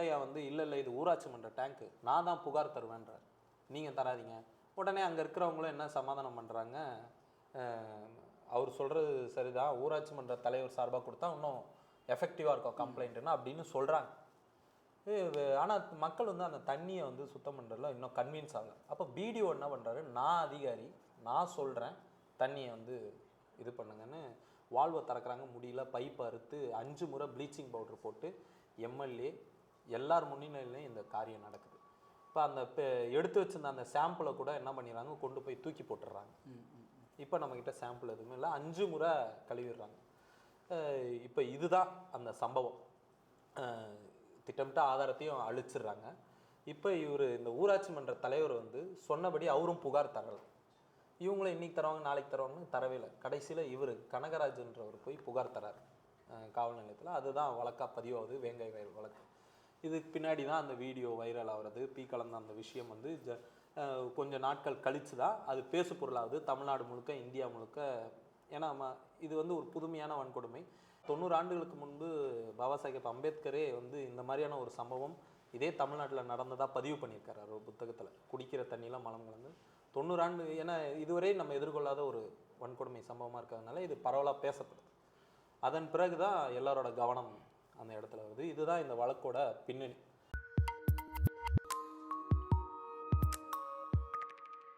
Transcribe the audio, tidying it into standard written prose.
முத்தையா வந்து இல்லை இது ஊராட்சி மன்ற டேங்க்கு, நான் தான் புகார் தருவேன்றார், நீங்கள் தராதிங்க. உடனே அங்கே இருக்கிறவங்களும் என்ன சமாதானம் பண்ணுறாங்க, அவர் சொல்கிறது சரிதான், ஊராட்சி மன்ற தலைவர் சார்பாக கொடுத்தா இன்னும் எஃபெக்டிவாக இருக்கும் கம்ப்ளைண்ட்டுன்னு அப்படின்னு சொல்கிறாங்க. ஆனால் மக்கள் வந்து அந்த தண்ணியை வந்து சுத்தம் பண்ணுறதுல இன்னும் கன்வின்ஸ் ஆகலை. அப்போ பிடிஓ என்ன பண்ணுறாரு, நான் அதிகாரி, நான் சொல்கிறேன் தண்ணியை வந்து இது பண்ணுங்கன்னு வால்வை திறக்கிறாங்க. முடியல, பைப் அறுத்து 5 முறை ப்ளீச்சிங் பவுடர் போட்டு எம்எல்ஏ எல்லார் முன்னிலையிலையும் இந்த காரியம் நடக்குது. இப்போ அந்த எடுத்து வச்சிருந்த அந்த சாம்பிளை கூட என்ன பண்ணிடுறாங்க, கொண்டு போய் தூக்கி போட்டுடுறாங்க. இப்போ நம்மக்கிட்ட சாம்பிள் எதுவுமே இல்லை, 5 முறை கழுவிடுறாங்க. இப்போ இதுதான் அந்த சம்பவம். திட்டமிட்ட ஆதாரத்தையும் அழிச்சிடுறாங்க. இப்போ இவர் இந்த ஊராட்சி மன்ற தலைவர் வந்து சொன்னபடி அவரும் புகார் தரலை. இவங்களும் இன்றைக்கி தருவாங்க நாளைக்கு தருவாங்கன்னு தரவே இல்லை. கடைசியில் இவர் கனகராஜன்றவர் போய் புகார் தரார் காவல் நிலையத்தில். அதுதான் வழக்காக பதிவாகுது, வேங்கை வயல் வழக்கு. இதுக்கு பின்னாடி தான் அந்த வீடியோ வைரல் ஆகிறது. கலந்த அந்த விஷயம் வந்து கொஞ்சம் நாட்கள் கழித்து தான் அது பேசு பொருளாகுது தமிழ்நாடு முழுக்க, இந்தியா முழுக்க. ஏன்னா இது வந்து ஒரு புதுமையான வன்கொடுமை. 90 ஆண்டுகளுக்கு முன்பு பாபா சாஹேப் அம்பேத்கரே வந்து இந்த மாதிரியான ஒரு சம்பவம் இதே தமிழ்நாட்டில் நடந்ததாக பதிவு பண்ணியிருக்காரு ஒரு புத்தகத்தில். குடிக்கிற தண்ணியெலாம் மலம் கலந்து 90 ஆண்டு, ஏன்னா இதுவரை நம்ம எதிர்கொள்ளாத ஒரு வன்கொடுமை சம்பவமாக இருக்கிறதுனால இது பரவலாக பேசப்படுது. அதன் பிறகு தான் எல்லாரோட கவனம் அந்த இடத்துல வருது. இதுதான் இந்த வழக்கோட பின்னணி.